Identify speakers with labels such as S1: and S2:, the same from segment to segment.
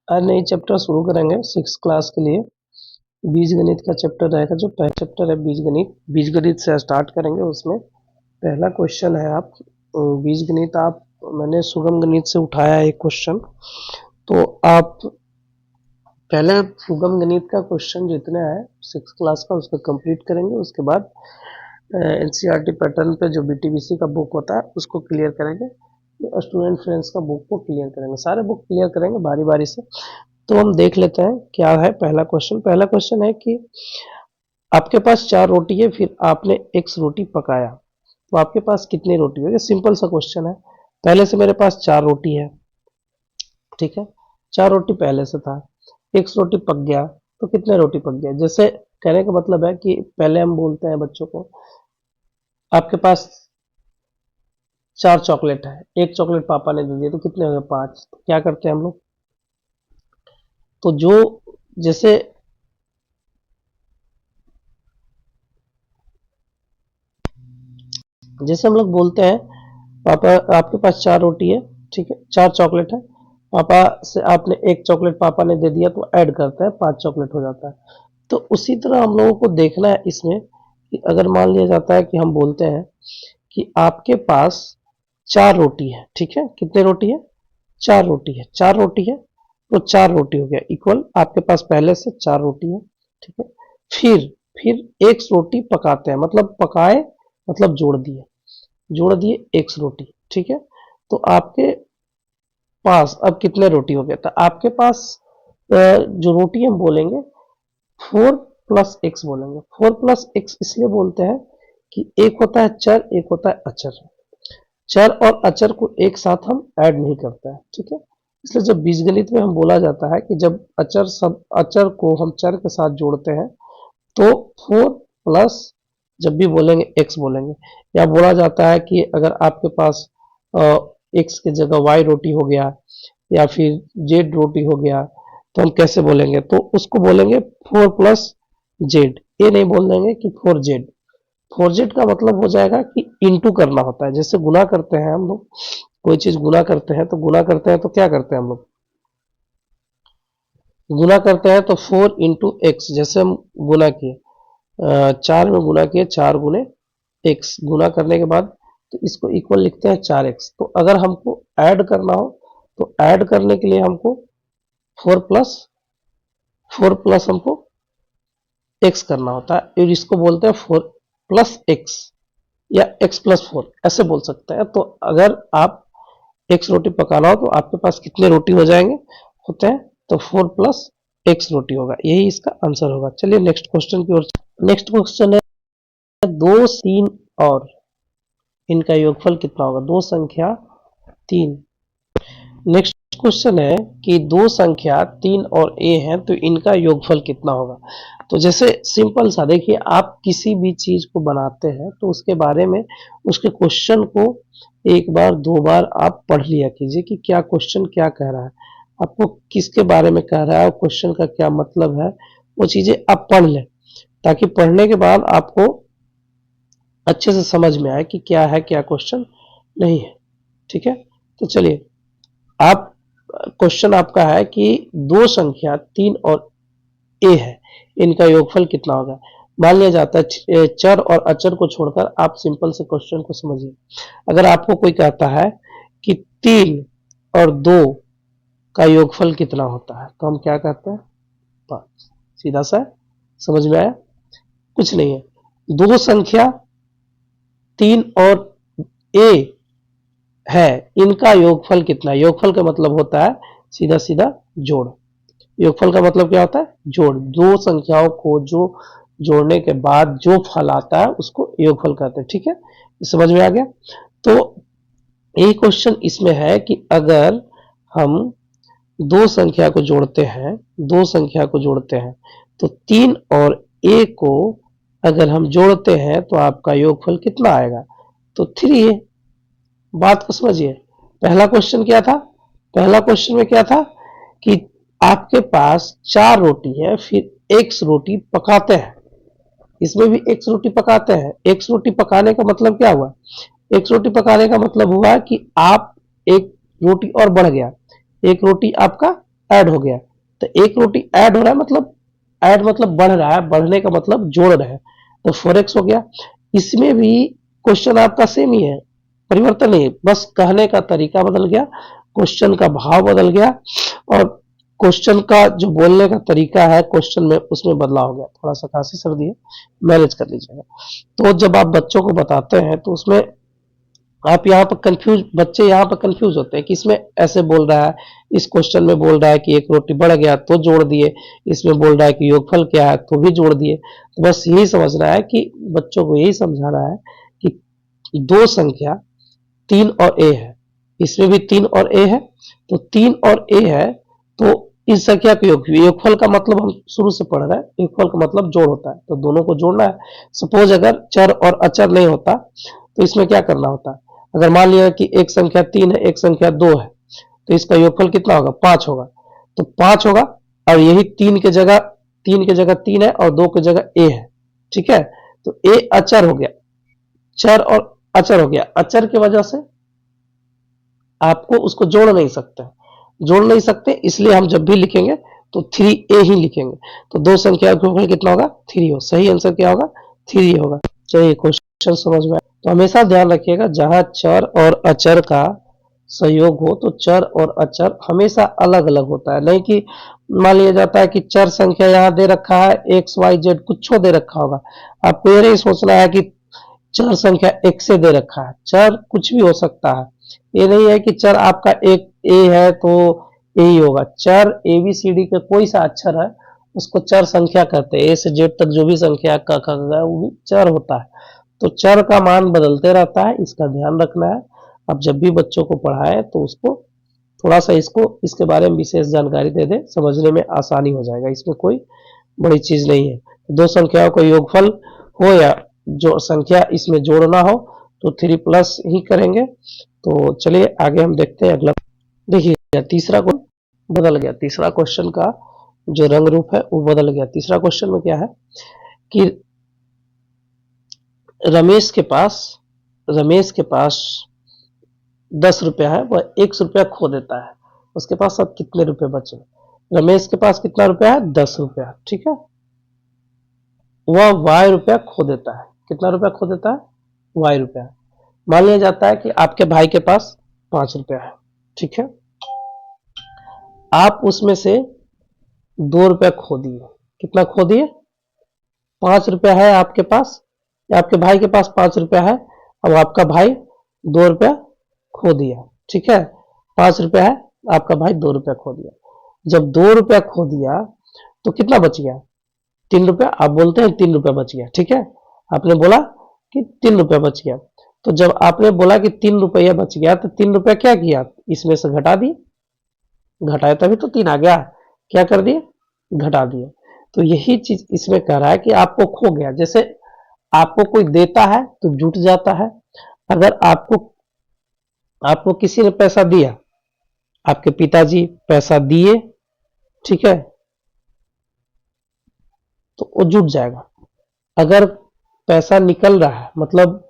S1: आज नई चैप्टर शुरू करेंगे 6 क्लास के लिए। बीजगणित का चैप्टर रहेगा, जो पहला चैप्टर है बीजगणित। बीजगणित से स्टार्ट करेंगे। उसमें पहला क्वेश्चन है बीजगणित मैंने सुगम गणित से उठाया एक क्वेश्चन। तो आप पहले सुगम गणित का क्वेश्चन जितने है 6 क्लास का उसको कंप्लीट करेंगे। उसके बाद एनसीईआरटी पैटर्न पे जो बीटीबीसी का बुक होता है उसको क्लियर करेंगे। स्टूडेंट फ्रेंड्स का बुक को क्लियर करेंगे, सारे बुक क्लियर करेंगे बारी बारी से। तो हम देख लेते हैं क्या है पहला क्वेश्चन। पहला क्वेश्चन है कि आपके पास 4 रोटी है, फिर आपने x रोटी पकाया, तो आपके पास कितनी रोटी होगी। सिंपल सा क्वेश्चन है। पहले से मेरे पास 4 रोटी है, ठीक है। 4 रोटी पहले से था, x रोटी पक गया, तो कितने रोटी पक गया। जैसे कहने का मतलब है कि पहले हम बोलते हैं बच्चों को, आपके पास 4 चॉकलेट है, एक चॉकलेट पापा ने दे दिया, तो कितने हो गए 5। तो क्या करते हैं हम लोग, तो जो जैसे जैसे हम लोग बोलते हैं पापा आपके पास 4 रोटी है, ठीक है, 4 चॉकलेट है, पापा से आपने एक चॉकलेट पापा ने दे दिया, तो ऐड करते हैं 5 चॉकलेट हो जाता है। तो उसी तरह हम लोगों को देखना है इसमें कि अगर मान लिया जाता है कि हम बोलते हैं कि आपके पास 4 रोटी है, ठीक है। कितने रोटी है, 4 रोटी है। 4 रोटी है तो 4 रोटी हो गया इक्वल, आपके पास पहले से 4 रोटी है, ठीक है। फिर एक रोटी पकाते हैं, मतलब पकाए मतलब जोड़ दिए एक्स रोटी, ठीक है। तो आपके पास अब कितने रोटी हो गया, तो आपके पास जो रोटी हम बोलेंगे 4 प्लस एक्स बोलेंगे। 4 प्लस एक्स इसलिए बोलते हैं कि एक होता है चर, एक होता है अचर। चर और अचर को एक साथ हम ऐड नहीं करते हैं, ठीक है। इसलिए जब बीजगणित में हम बोला जाता है कि जब अचर को हम चर के साथ जोड़ते हैं तो 4 प्लस जब भी बोलेंगे एक्स बोलेंगे। या बोला जाता है कि अगर आपके पास एक्स की जगह वाई रोटी हो गया या फिर जेड रोटी हो गया, तो हम कैसे बोलेंगे, तो उसको बोलेंगे 4 प्लस जेड। ये नहीं बोल देंगे कि 4 जेड। 4 जेड का मतलब हो जाएगा कि इंटू करना होता है। जैसे गुना करते हैं हम लोग, कोई चीज गुना करते हैं तो क्या करते हैं हम लोग, गुना करते हैं तो 4 इंटू एक्स। जैसे हम गुना किए 4 में गुना किए, 4 गुने एक्स, गुना करने के बाद तो इसको इक्वल लिखते हैं 4x। तो अगर हमको ऐड करना हो तो ऐड करने के लिए हमको 4 प्लस हमको x करना होता है, और इसको बोलते हैं 4 प्लस एक्स या x प्लस 4 ऐसे बोल सकते हैं। तो अगर आप x रोटी पकाना हो तो आपके पास कितने रोटी हो जाएंगे होते हैं, तो 4 प्लस एक्स रोटी होगा। यही इसका आंसर होगा। चलिए नेक्स्ट क्वेश्चन की ओर। नेक्स्ट क्वेश्चन है 2, 3 और इनका योगफल कितना होगा। दो संख्या 3। नेक्स्ट क्वेश्चन है कि दो संख्या 3 और a है, तो इनका योगफल कितना होगा। तो जैसे सिंपल सा देखिए, आप किसी भी चीज को बनाते हैं तो उसके बारे में उसके क्वेश्चन को एक बार 2 बार आप पढ़ लिया कीजिए कि क्या क्वेश्चन क्या कह रहा है, आपको किसके बारे में कह रहा है, क्वेश्चन का क्या मतलब है, वो चीजें आप पढ़ लें, ताकि पढ़ने के बाद आपको अच्छे से समझ में आए कि क्या है क्या क्वेश्चन नहीं है, ठीक है। तो चलिए, आप क्वेश्चन आपका है कि दो संख्या 3 और a है, इनका योगफल कितना होगा। मान लिया जाता है चर और अचर को छोड़कर, आप सिंपल से क्वेश्चन को समझिए। अगर आपको कोई कहता है कि 3 और 2 का योगफल कितना होता है, तो हम क्या कहते हैं 5। सीधा सा, समझ में आया, कुछ नहीं है। दो संख्या 3 और a है, इनका योगफल कितना है। योगफल का मतलब होता है सीधा सीधा जोड़। योगफल का मतलब क्या होता है, जोड़। दो संख्याओं को जो जोड़ने के बाद जो फल आता है उसको योगफल कहते हैं, ठीक है। समझ में आ गया। तो यही क्वेश्चन इसमें है कि अगर हम दो संख्या को जोड़ते हैं तो 3 और a को अगर हम जोड़ते हैं तो आपका योगफल कितना आएगा, तो 3 है। बात को समझिए। पहला क्वेश्चन क्या था, पहला क्वेश्चन में क्या था कि आपके पास 4 रोटी है, फिर x रोटी पकाते हैं। इसमें भी x रोटी पकाते हैं। x रोटी पकाने का मतलब क्या हुआ, x रोटी पकाने का मतलब हुआ कि आप एक रोटी और बढ़ गया, एक रोटी आपका ऐड हो गया, तो एक रोटी ऐड हो रहा है, मतलब ऐड मतलब बढ़ रहा है, बढ़ने का मतलब जोड़ रहे हैं, तो 4x हो गया। इसमें भी क्वेश्चन आपका सेम ही है, परिवर्तन नहीं, बस कहने का तरीका बदल गया, क्वेश्चन का भाव बदल गया, और क्वेश्चन का जो बोलने का तरीका है क्वेश्चन में उसमें बदलाव हो गया। थोड़ा सा खांसी सर्दी है, मैनेज कर लीजिएगा। तो जब आप बच्चों को बताते हैं तो उसमें आप यहाँ पर कंफ्यूज, बच्चे यहाँ पर कंफ्यूज होते हैं कि इसमें ऐसे बोल रहा है, इस क्वेश्चन में बोल रहा है कि एक रोटी बढ़ गया तो जोड़ दिए, इसमें बोल रहा है कि योगफल क्या है तो भी जोड़ दिए। तो बस यही समझना है कि बच्चों को यही समझाना है कि दो संख्या 3 और a है, इसमें भी 3 और a है, तो 3 और a है, तो इस संख्या का योगफल का मतलब हम शुरू से पढ़ रहे हैं, योगफल का मतलब जोड़ होता है, तो दोनों को जोड़ना है। सपोज अगर चर और अचर नहीं होता तो इसमें क्या करना होता है, अगर मान लिया कि एक संख्या 3 है, एक संख्या 2 है, तो इसका योगफल कितना होगा, 5 होगा, तो 5 होगा, और यही 3 के जगह 3 है और 2 की जगह a है, ठीक है, तो a अचर हो गया, चर और अचर हो गया, अचर की वजह से आपको उसको जोड़ नहीं सकते, इसलिए हम जब भी लिखेंगे तो 3a ही लिखेंगे, तो दो संख्या का योगफल कितना होगा, 3 हो, सही आंसर क्या होगा, 3 होगा। चलिए क्वेश्चन समझ में आया। तो हमेशा ध्यान रखिएगा जहां चर और अचर का संयोग हो तो चर और अचर हमेशा अलग अलग होता है, नहीं कि मान लिया जाता है कि चर संख्या यहाँ दे रखा है एक्स वाई जेड कुछ दे रखा होगा, आपको ये नहीं सोचना है कि चर संख्या एक से दे रखा है, चर कुछ भी हो सकता है, ये नहीं है कि चर आपका एक ए है तो यही होगा, चर ए बी सी डी का कोई सा अक्षर है उसको चर संख्या कहते हैं, ए से जेड तक जो भी संख्या क ख ग वो भी चर होता है, तो चर का मान बदलते रहता है, इसका ध्यान रखना है। अब जब भी बच्चों को पढ़ाए तो उसको थोड़ा सा इसको इसके बारे में विशेष जानकारी दे दे, समझने में आसानी हो जाएगा, इसमें कोई बड़ी चीज नहीं है। दो संख्याओं का योगफल हो या जो संख्या इसमें जोड़ना हो तो 3 प्लस ही करेंगे। तो चलिए आगे हम देखते हैं अगला। देखिए तीसरा क्वेश्चन बदल गया, तीसरा क्वेश्चन का जो रंग रूप है वो बदल गया। तीसरा क्वेश्चन में क्या है कि रमेश के पास 10 रुपया है, वह 1 रुपया खो देता है, उसके पास अब कितने रुपए बचे। रमेश के पास कितना रुपया है, 10 रुपया, ठीक है, वह y रुपया खो देता है, कितना रुपया खो देता है, y रुपया। मान लिया जाता है कि आपके भाई के पास 5 रुपया है, ठीक है, आप उसमें से 2 रुपया खो दिए, कितना खो दिए, 5 रुपया है आपके पास, या आपके भाई के पास 5 रुपया है, अब आपका भाई 2 रुपया खो दिया, ठीक है, 5 रुपया है, आपका भाई 2 रुपया खो दिया। जब 2 रुपया खो दिया तो कितना बच गया, 3 रुपया, आप बोलते हैं 3 रुपया बच गया, ठीक है, आपने बोला कि 3 रुपया बच गया, तो जब आपने बोला कि 3 रुपया बच गया तो 3 रुपया क्या किया, इसमें से घटा दिए, घटाया तभी तो 3 आ गया, क्या कर दिए, घटा दिए। तो यही चीज इसमें कह रहा है कि आपको खो गया, जैसे आपको कोई देता है तो जुट जाता है, अगर आपको किसी ने पैसा दिया, आपके पिताजी पैसा दिए, ठीक है, तो वो जुट जाएगा। अगर पैसा निकल रहा है मतलब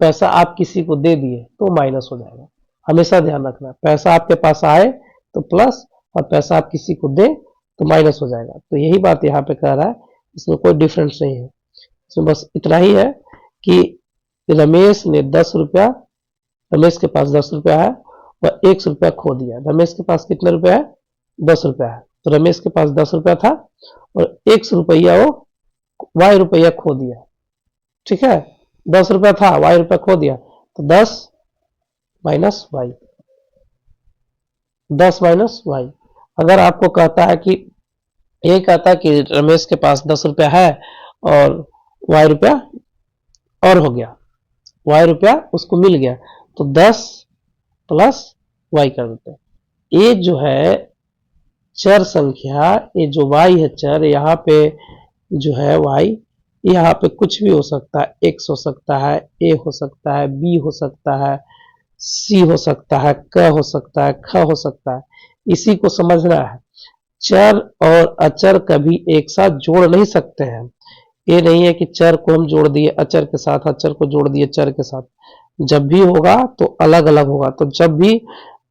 S1: पैसा आप किसी को दे दिए तो माइनस हो जाएगा, हमेशा ध्यान रखना, पैसा आपके पास आए तो प्लस, और पैसा आप किसी को दे तो माइनस हो जाएगा। तो यही बात यहाँ पे कह रहा है, इसमें कोई डिफरेंस नहीं है, इसमें बस इतना ही है कि रमेश ने 10 रुपया, रमेश के पास 10 रुपया है, वह 1 रुपया खो दिया। रमेश के पास कितने रुपया है, 10 रुपया है, तो रमेश के पास 10 रुपया था और 1 रुपया वो y रुपया खो दिया, ठीक है, 10 रुपया था, y रुपया खो दिया, तो 10 माइनस वाई, 10 माइनस वाई। अगर आपको कहता है कि ये कहता है कि रमेश के पास 10 रुपया है और y रुपया और हो गया, y रुपया उसको मिल गया, तो 10 प्लस y कर देते हैं। ये जो है चर संख्या, ये जो y है चर, यहाँ पे जो है y, यहाँ पे कुछ भी हो सकता है, x हो सकता है, a हो सकता है, b हो सकता है, c हो सकता है, क हो सकता है, ख हो सकता है, इसी को समझना है। चर और अचर कभी एक साथ जोड़ नहीं सकते हैं, ये नहीं है कि चर को हम जोड़ दिए अचर के साथ, अचर को जोड़ दिए चर के साथ, जब भी होगा तो अलग अलग होगा। तो जब भी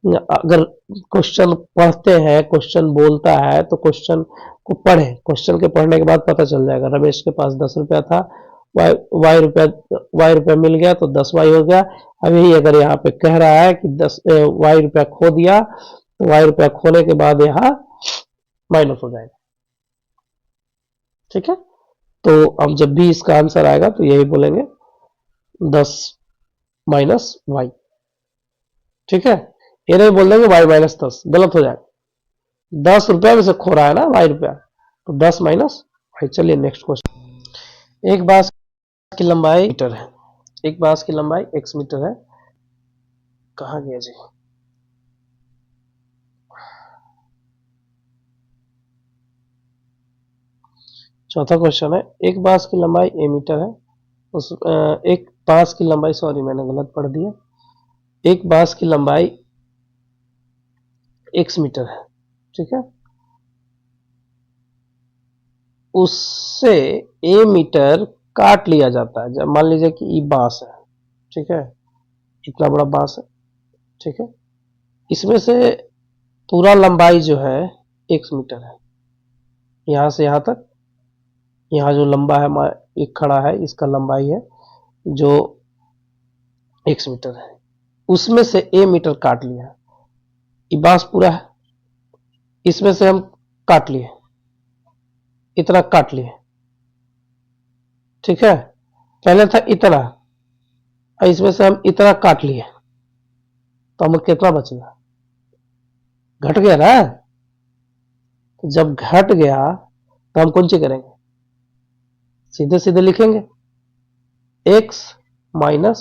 S1: अगर क्वेश्चन पढ़ते हैं, क्वेश्चन बोलता है तो क्वेश्चन को पढ़े, क्वेश्चन के पढ़ने के बाद पता चल जाएगा। रमेश के पास 10 रुपया था, वाई रुपया मिल गया तो 10 वाई हो गया। अब यही अगर यहाँ पे कह रहा है कि 10 वाई रुपया खो दिया, तो वाई रुपया खोने के बाद यहाँ माइनस हो जाएगा। ठीक है, तो हम जब भी इसका आंसर आएगा तो यही बोलेंगे 10 माइनस वाई। ठीक है, ये नहीं बोल देंगे वाई माइनस 10, गलत हो जाएगा। 10 रुपया में से खो रहा है ना वाई रुपया, तो 10 माइनस वाई। चलिए नेक्स्ट क्वेश्चन। एक बांस की लंबाई मीटर है, एक बांस की लंबाई x मीटर है। कहाँ गया जी? चौथा क्वेश्चन है, एक बांस की लंबाई a मीटर है, एक बांस की लंबाई, सॉरी मैंने गलत पढ़ दिया, एक बांस की लंबाई x मीटर है। ठीक है, उससे a मीटर काट लिया जाता है। जब मान लीजिए कि ये बांस है, ठीक है, इतना बड़ा बांस है, ठीक है, इसमें से पूरा लंबाई जो है x मीटर है, यहां से यहां तक, यहाँ जो लंबा है एक खड़ा है, इसका लंबाई है जो x मीटर है, उसमें से a मीटर काट लिया। ये बांस पूरा है, इसमें से हम काट लिए, इतना काट लिए। ठीक है, पहले था इतना, और इसमें से हम इतना काट लिए, तो हमें कितना बच गया? घट गया ना। तो जब घट गया तो हम कौन सी करेंगे? सीधे सीधे लिखेंगे x माइनस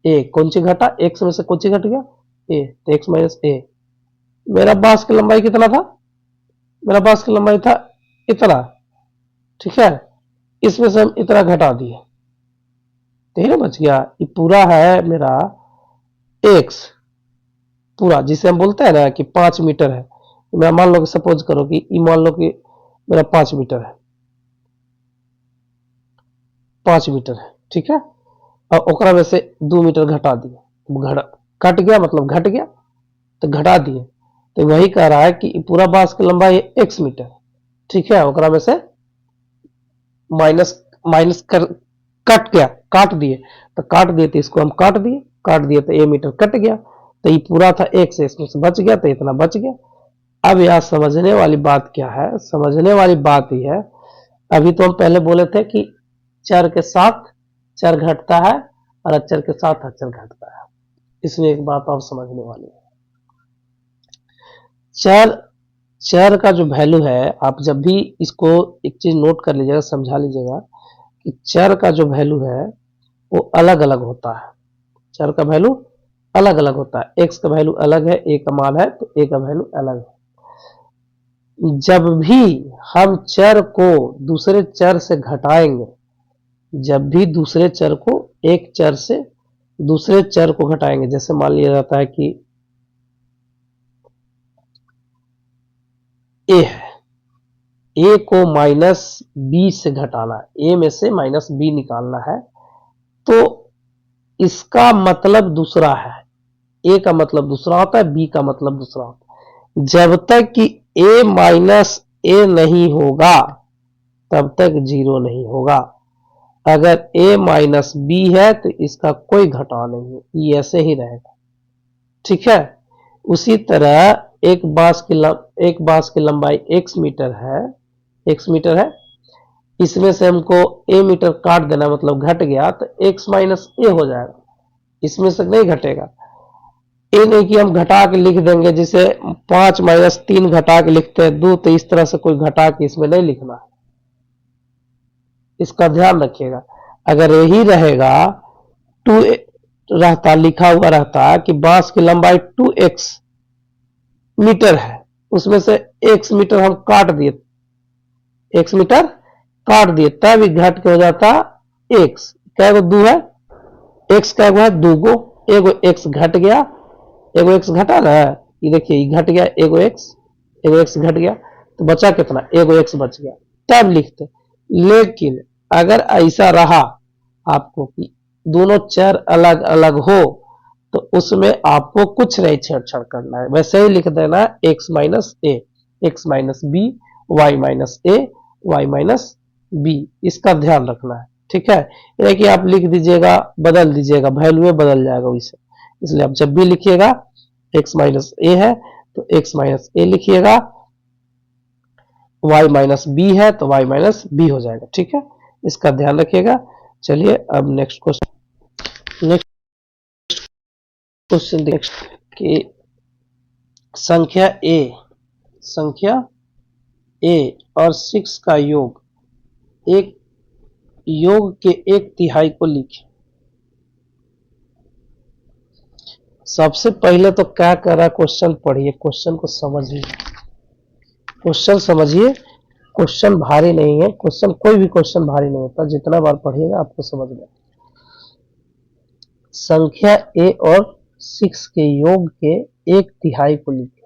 S1: ए। कौन सी घटा? x में से कौन सी घट गया? a, तो x माइनस ए। मेरा बांस की लंबाई कितना था? मेरा बांस की लंबाई था इतना, ठीक है, इसमें से हम इतना घटा दिए, तो ये बच गया। ये पूरा है मेरा x पूरा, जिसे हम बोलते हैं ना कि 5 मीटर है। मैं मान लो कि सपोज करो कि मान लो कि मेरा 5 मीटर है, 5 मीटर है, ठीक है, और ओकरा में से 2 मीटर घटा दिए, कट गया मतलब घट गया, तो घटा दिए, तो वही कह रहा है कि पूरा बांस की लंबाई है x मीटर, ठीक है, ओकरा में से माइनस माइनस कर कट गया, काट दिए, तो काट दिए तो इसको हम काट दिए तो a मीटर कट गया, तो ये पूरा था x, इसमें से बच गया, तो इतना बच गया। अब यहां समझने वाली बात क्या है? समझने वाली बात यह है, अभी तो हम पहले बोले थे कि चर के साथ चर घटता है और अचर के साथ अचर घटता है। इसमें एक बात और समझने वाली है, चर का जो वैल्यू है, आप जब भी इसको एक चीज नोट कर लीजिएगा, समझा लीजिएगा कि चर का जो वैल्यू है वो अलग अलग होता है। चर का वैल्यू अलग अलग होता है, x का वैल्यू अलग है, a का मान है तो a का वैल्यू अलग है। जब भी हम चर को दूसरे चर से घटाएंगे, जब भी दूसरे चर को एक चर से दूसरे चर को घटाएंगे, जैसे मान लिया जाता है कि a है, a को माइनस b से घटाना है, a में से माइनस b निकालना है, तो इसका मतलब दूसरा है, a का मतलब दूसरा होता है, b का मतलब दूसरा होता है। जब तक कि a माइनस a नहीं होगा तब तक जीरो नहीं होगा। अगर a माइनस b है तो इसका कोई घटाव नहीं है, ये ऐसे ही रहेगा। ठीक है, उसी तरह एक बांस की लंबाई x मीटर है, इसमें से हमको a मीटर काट देना, मतलब घट गया, तो x माइनस a हो जाएगा, इसमें से नहीं घटेगा। ये नहीं कि हम घटा के लिख देंगे, जिसे 5 माइनस 3 घटा के लिखते हैं 2, तो इस तरह से कोई घटा के इसमें नहीं लिखना है, इसका ध्यान रखिएगा। अगर यही रहेगा 2 रहता, लिखा हुआ रहता कि बांस की लंबाई 2x मीटर है, उसमें से x मीटर हम काट दिए, x मीटर काट दिए, तब घट के हो जाता x। क्या गो 2 है, x क्या है 2 गो, एगो x घट गया, एगो x घटा ना, ये देखिए ये घट गया, एगो x घट गया, तो बचा कितना? एगो x बच गया, तब लिखते। लेकिन अगर ऐसा रहा आपको कि दोनों चर अलग अलग हो, तो उसमें आपको कुछ नहीं छेड़छाड़ करना है, वैसे ही लिख देना है X minus A, X minus B, Y minus A, Y minus B, इसका ध्यान रखना है। ठीक है, ये कि आप लिख दीजिएगा, बदल दीजिएगा, वैल्यू बदल जाएगा वैसे, इसलिए आप जब भी लिखिएगा एक्स माइनस ए है तो एक्स माइनस ए लिखिएगा, y माइनस बी है तो y माइनस बी हो जाएगा। ठीक है, इसका ध्यान रखिएगा। चलिए अब नेक्स्ट क्वेश्चन कि संख्या a और 6 का योग, एक योग के एक तिहाई को लिखें। सबसे पहले तो क्या कर रहा है, क्वेश्चन पढ़िए, क्वेश्चन को समझिए, क्वेश्चन समझिए, क्वेश्चन भारी नहीं है, क्वेश्चन कोई भी क्वेश्चन भारी नहीं होता, जितना बार पढ़िएगा आपको समझ में। संख्या a और 6 के योग के एक तिहाई को लिखें।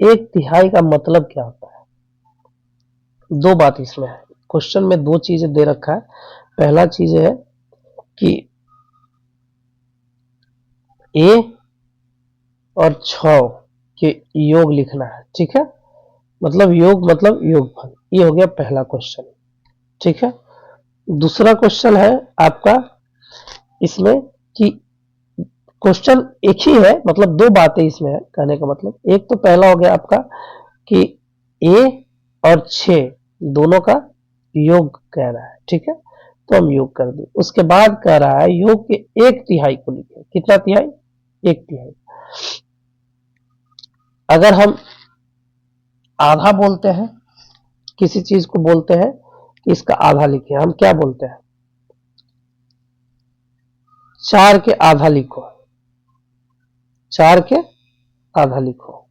S1: एक तिहाई का मतलब क्या होता है? दो बात इसमें है, क्वेश्चन में दो चीजें दे रखा है। पहला चीज है कि a और 6 के योग लिखना है। ठीक है, मतलब योग मतलब योगफल, ये हो गया पहला क्वेश्चन। ठीक है, दूसरा क्वेश्चन है आपका इसमें कि क्वेश्चन एक ही है, मतलब दो बातें इसमें है कहने का मतलब। एक तो पहला हो गया आपका कि a और 6 दोनों का योग कह रहा है। ठीक है, तो हम योग कर दें। उसके बाद कह रहा है योग के एक तिहाई को लिखें। कितना तिहाई? एक तिहाई। अगर हम आधा बोलते हैं, किसी चीज को बोलते हैं कि इसका आधा लिखें, हम क्या बोलते हैं? 4 के आधा लिखो, 4 के आधा लिखो।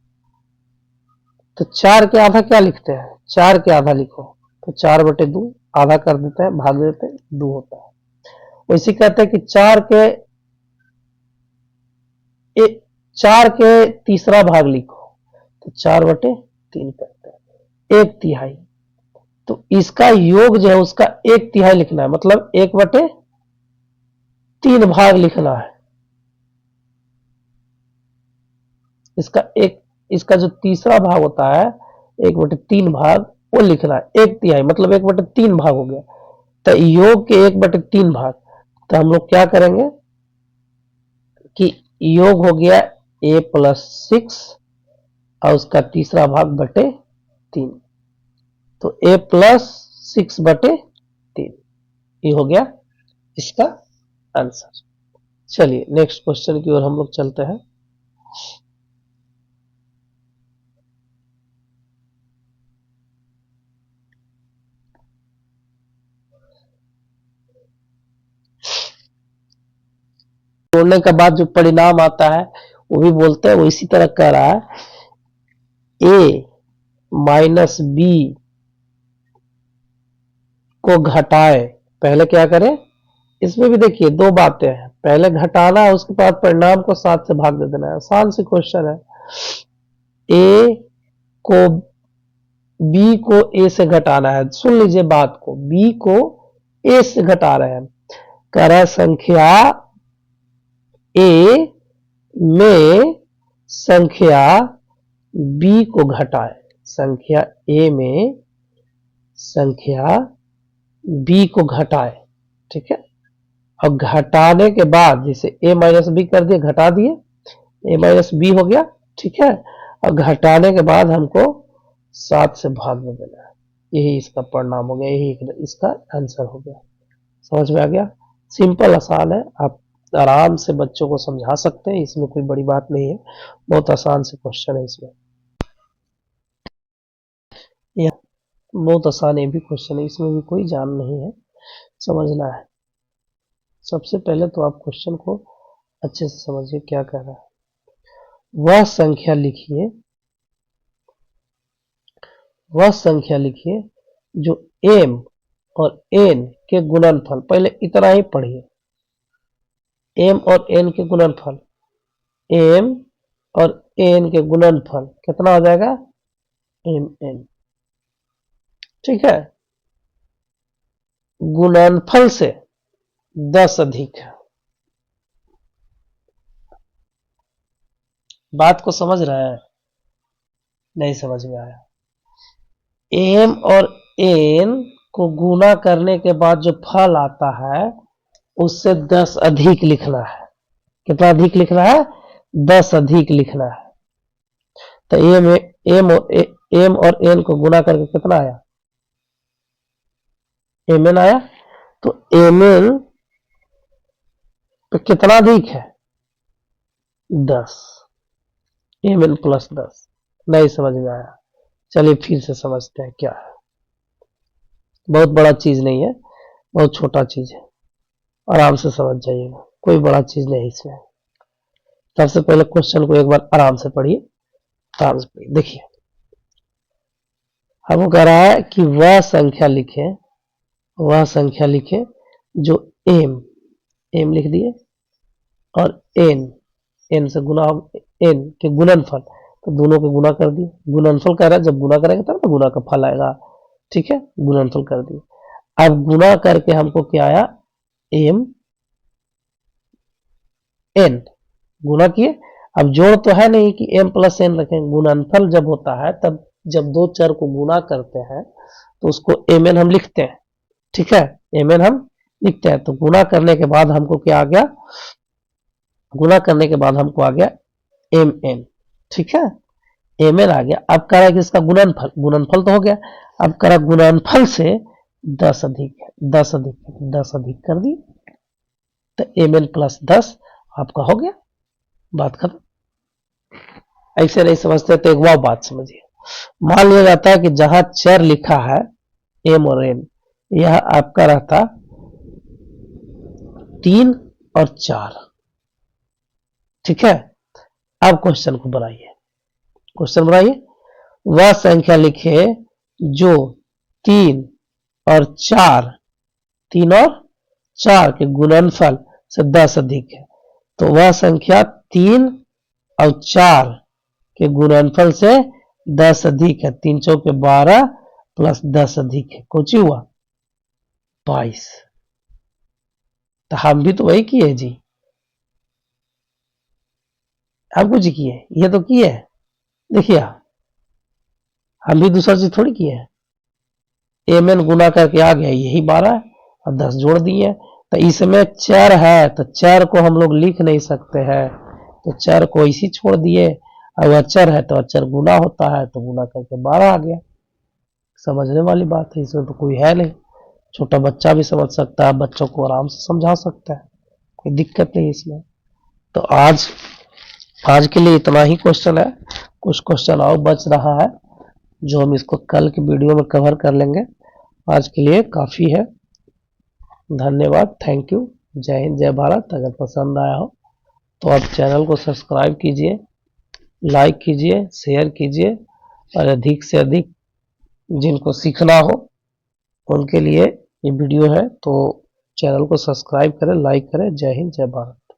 S1: तो 4 के आधा क्या लिखते हैं? 4 के आधा लिखो तो 4/2, आधा कर देते हैं, भाग देते हैं, 2 होता है। वैसे कहते हैं कि 4 के तीसरा भाग लिखो तो 4/3 करते हैं, एक तिहाई। तो इसका योग जो है उसका एक तिहाई लिखना है, मतलब 1/3 भाग लिखना है। इसका जो तीसरा भाग होता है 1/3 भाग, वो लिखना है। एक तिहाई मतलब 1/3 भाग हो गया, तो योग के 1/3 भाग। तो हम लोग क्या करेंगे कि योग हो गया a+6 और उसका तीसरा भाग बटे 3, तो a+6/3, ये हो गया इसका आंसर। चलिए नेक्स्ट क्वेश्चन की ओर हम लोग चलते हैं। जोड़ने के बाद जो परिणाम आता है वो भी बोलते हैं, वो इसी तरह कह रहा है a माइनस बी को घटाए। पहले क्या करें, इसमें भी देखिए दो बातें हैं, पहले घटाना है, उसके बाद परिणाम को 7 से भाग दे देना है। आसान सी क्वेश्चन है। a को b को a से घटाना है, सुन लीजिए बात को, b को a से घटा रहे हैं। कह रहा है संख्या a में संख्या b को घटाए, संख्या a में संख्या b को घटाए। ठीक है, और घटाने के बाद जैसे a माइनस बी कर दिए, घटा दिए, a माइनस बी हो गया। ठीक है, और घटाने के बाद हमको 7 से भाग में देना है, यही इसका परिणाम हो गया, यही इसका आंसर हो गया। समझ में आ गया? सिंपल आसान है, आप आराम से बच्चों को समझा सकते हैं, इसमें कोई बड़ी बात नहीं है, बहुत आसान से क्वेश्चन है इसमें। यह बहुत आसान ये भी क्वेश्चन है, इसमें भी कोई जान नहीं है, समझना है। सबसे पहले तो आप क्वेश्चन को अच्छे से समझिए क्या कह रहा है। वह संख्या लिखिए जो m और n के गुणनफल, पहले इतना ही पढ़िए, m और n के गुणनफल, m और n के गुणनफल कितना हो जाएगा? mn। ठीक है, गुणनफल से 10 अधिक है, बात को समझ रहे हैं? नहीं समझ में आया? एम और एन को गुना करने के बाद जो फल आता है उससे 10 अधिक लिखना है। कितना अधिक लिखना है? 10 अधिक लिखना है। तो एम और एन को गुना करके कितना आया? एम एन आया। तो एम एन पे कितना अधिक है? 10। M N plus 10। नहीं समझ में आया? चलिए फिर से समझते हैं क्या है। बहुत बड़ा चीज नहीं है, बहुत छोटा चीज है, आराम से समझ जाइएगा, कोई बड़ा चीज नहीं इसमें। सबसे पहले क्वेश्चन को एक बार आराम से पढ़िए, आराम से पढ़िए। देखिए हमको कह रहा है कि वह संख्या लिखे जो एम लिख दिए और एन से गुना, एन के गुणनफल, तो दोनों को गुना कर दिए। गुणनफल कह रहा है, जब गुना करेंगे तब तो गुना का फल आएगा। ठीक है, गुणनफल कर दिए। अब गुना करके हमको क्या आया? एम एन गुना किए। अब जोड़ तो है नहीं कि एम प्लस एन रखें। गुणनफल जब होता है तब जब दो चर को गुना करते हैं तो उसको एम एन हम लिखते हैं। ठीक है, एम एन हम लिखते हैं। तो गुना करने के बाद हमको क्या आ गया? गुना करने के बाद हमको आ गया एम एन। ठीक है, एम एन आ गया। अब कह रहा है कि इसका गुणनफल, गुणनफल तो हो गया। अब कह रहा गुणनफल से 10 अधिक है, 10 अधिक कर दी, तो एम एन प्लस 10 आपका हो गया, बात खत्म। ऐसे नहीं समझते तो एक बार बात समझिए। मान लिया जाता है कि जहां चर लिखा है एम और एन, यह आपका रहता 3 और 4। ठीक है, अब क्वेश्चन को बनाइए। क्वेश्चन बनाइए, वह संख्या लिखे जो 3 और 4 के गुणनफल से 10 अधिक है। तो वह संख्या 3 और 4 के गुणनफल से 10 अधिक है। 3 चौके 12 प्लस 10 अधिक है, कुछ हुआ 22। तो हम भी तो वही किए जी, हम कुछ किए, ये तो किए। देखिए हम भी दूसरा चीज थोड़ी किए हैं। एम एन गुना करके आ गया, यही 12 और 10 जोड़ दिए। तो इसमें चर है तो चर को हम लोग लिख नहीं सकते हैं, तो चर को इसी छोड़ दिए। और अचर है तो अचर गुना होता है, तो गुना करके 12 आ गया। समझने वाली बात है, इसमें तो कोई है नहीं। छोटा बच्चा भी समझ सकता है, बच्चों को आराम से समझा सकता है, कोई दिक्कत नहीं इसमें। तो आज के लिए इतना ही क्वेश्चन है। कुछ क्वेश्चन और बच रहा है जो हम इसको कल की वीडियो में कवर कर लेंगे। आज के लिए काफी है। धन्यवाद, थैंक यू, जय हिंद, जय भारत। अगर पसंद आया हो तो आप चैनल को सब्सक्राइब कीजिए, लाइक कीजिए, शेयर कीजिए, और अधिक से अधिक जिनको सीखना हो उनके लिए ये वीडियो है। तो चैनल को सब्सक्राइब करें, लाइक करें। जय हिंद, जय भारत।